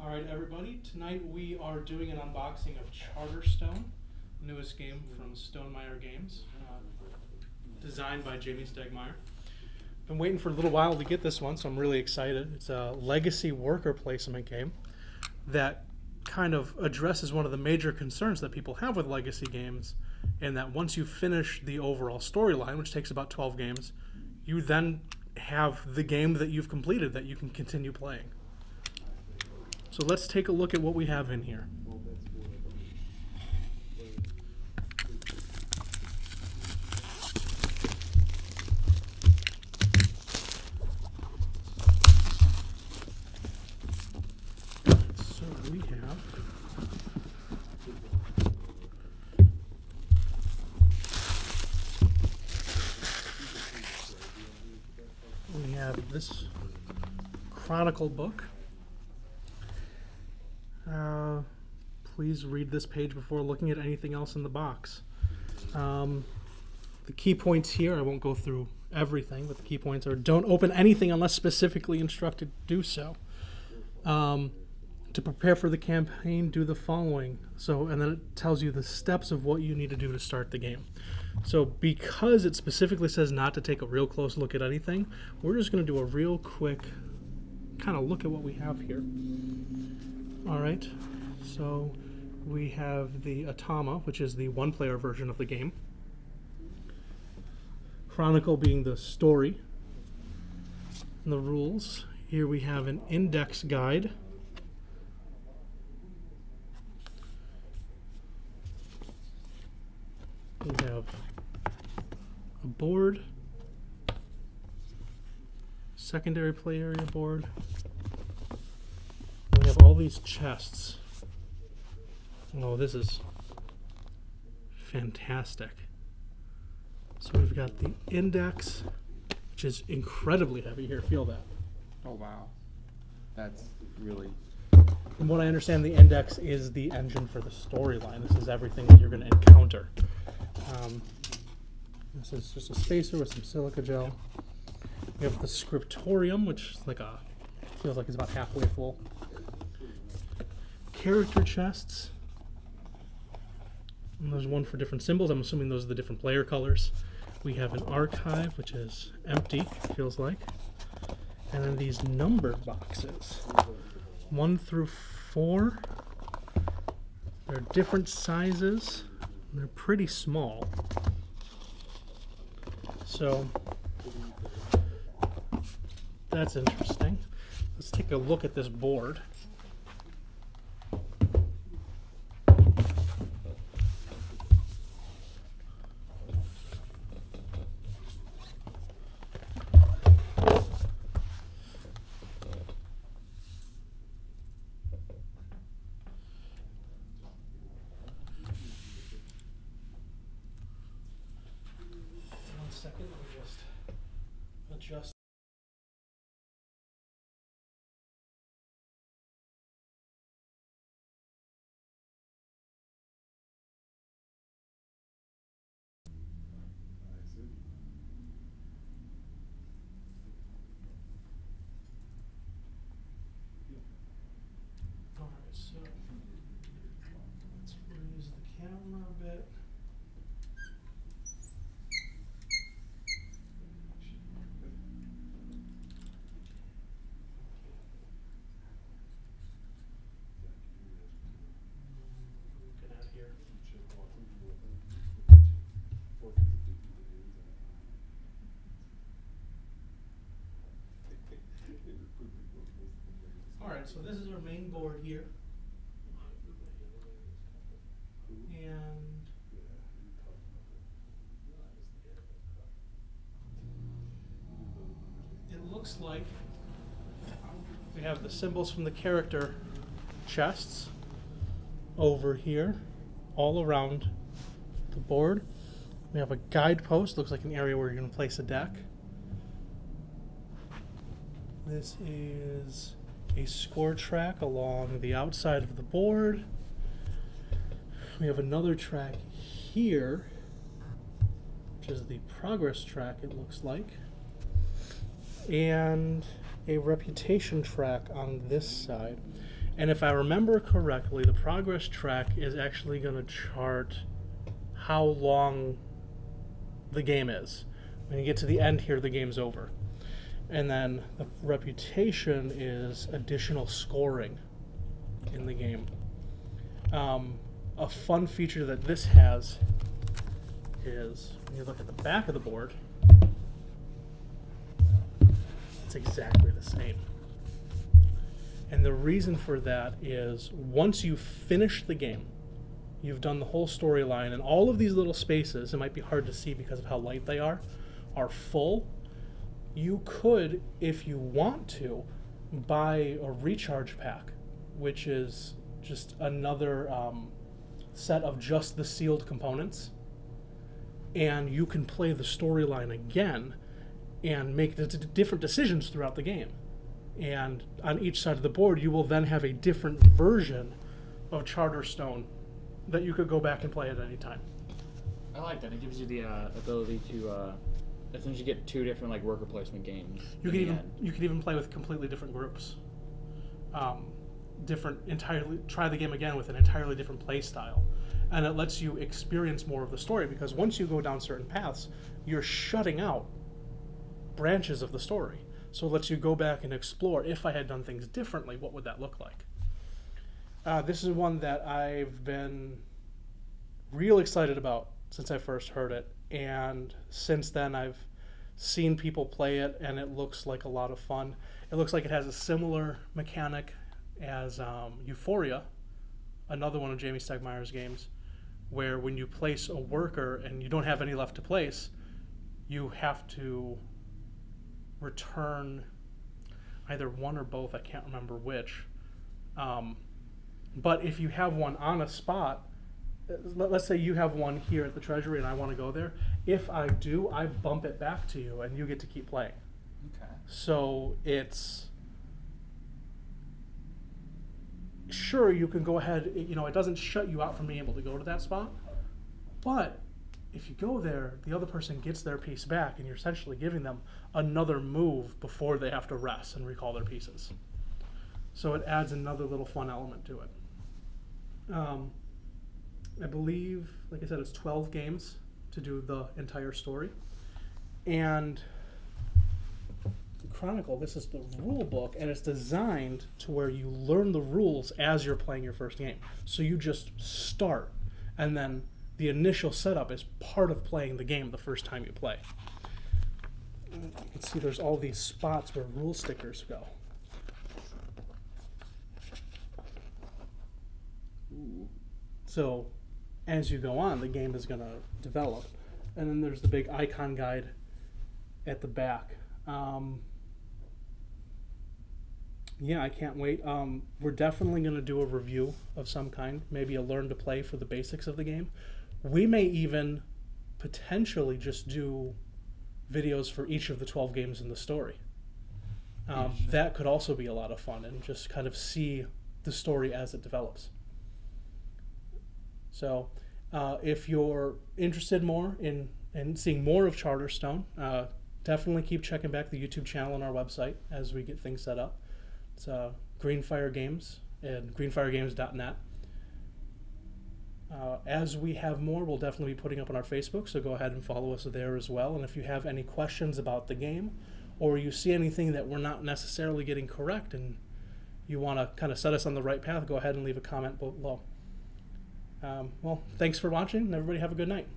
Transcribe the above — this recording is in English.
Alright everybody, tonight we are doing an unboxing of Charterstone, newest game from Stonemaier Games, designed by Jamie Stegmaier. Been waiting for a little while to get this one, so I'm really excited. It's a legacy worker placement game that kind of addresses one of the major concerns that people have with legacy games, and that once you finish the overall storyline, which takes about 12 games, you then have the game that you've completed that you can continue playing. So let's take a look at what we have in here. So we have this Chronicle book. Please read this page before looking at anything else in the box. The key points here, I won't go through everything, but the key points are: don't open anything unless specifically instructed to do so. To prepare for the campaign, do the following. And then it tells you the steps of what you need to do to start the game. So because it specifically says not to take a real close look at anything, we're just going to do a real quick kind of look at what we have here. All right, so we have the Automa, which is the one-player version of the game. Chronicle being the story and the rules. Here we have an index guide. We have a board, secondary play area board. We have all these chests. Oh, this is fantastic. So we've got the index, which is incredibly heavy. Here, feel that. Oh, wow. That's really... From what I understand, the index is the engine for the storyline. This is everything that you're going to encounter. This is just a spacer with some silica gel. We have the scriptorium, which is like feels like it's about halfway full. Character chests. And there's one for different symbols. I'm assuming those are the different player colors. We have an archive, which is empty, it feels like. And then these numbered boxes. 1 through 4. They're different sizes. They're pretty small. So that's interesting. Let's take a look at this board. Second, let me just adjust. All right, so let's raise the camera a bit. Alright, so this is our main board here. And it looks like we have the symbols from the character chests over here, all around the board. We have a guidepost, looks like an area where you're going to place a deck. This is a score track along the outside of the board. We have another track here, which is the progress track, it looks like. And a reputation track on this side. And if I remember correctly, the progress track is actually going to chart how long the game is. When you get to the end here, the game's over. And then the reputation is additional scoring in the game. A fun feature that this has is, when you look at the back of the board, it's exactly the same. And the reason for that is once you finish the game, you've done the whole storyline, and all of these little spaces, it might be hard to see because of how light they are full. You could, if you want to, buy a recharge pack, which is just another set of just the sealed components, and you can play the storyline again and make the different decisions throughout the game. And on each side of the board, you will then have a different version of Charterstone that you could go back and play at any time. I like that. It gives you the ability to essentially get 2 different like worker placement games. You could even play with completely different groups. Try the game again with an entirely different play style. And it lets you experience more of the story, because once you go down certain paths, you're shutting out branches of the story. So it lets you go back and explore, if I had done things differently, what would that look like? This is one that I've been real excited about since I first heard it. And since then, I've seen people play it, and it looks like a lot of fun. It looks like it has a similar mechanic as Euphoria, another one of Jamie Stegmaier's games, where when you place a worker and you don't have any left to place, you have to return either one or both, I can't remember which. But if you have one on a spot, let's say you have one here at the Treasury and I want to go there. If I do, I bump it back to you and you get to keep playing. Okay. So it's... Sure, you can go ahead, it doesn't shut you out from being able to go to that spot, but if you go there, the other person gets their piece back, and you're essentially giving them another move before they have to rest and recall their pieces. So it adds another little fun element to it. I believe, like I said, it's 12 games to do the entire story. And Chronicle, this is the rule book, and it's designed to where you learn the rules as you're playing your first game. So you just start, and then the initial setup is part of playing the game the first time you play. You can see there's all these spots where rule stickers go. Ooh. So as you go on, the game is going to develop. And then there's the big icon guide at the back. Yeah, I can't wait. We're definitely going to do a review of some kind, maybe a learn to play for the basics of the game. We may even potentially just do videos for each of the 12 games in the story. That could also be a lot of fun, and just kind of see the story as it develops. So if you're interested more in seeing more of Charterstone, definitely keep checking back the YouTube channel on our website as we get things set up. It's Greenfire Games and greenfiregames.net. As we have more, we'll definitely be putting up on our Facebook, so go ahead and follow us there as well. And if you have any questions about the game, or you see anything that we're not necessarily getting correct and you want to kind of set us on the right path, go ahead and leave a comment below. Well, thanks for watching, and everybody have a good night.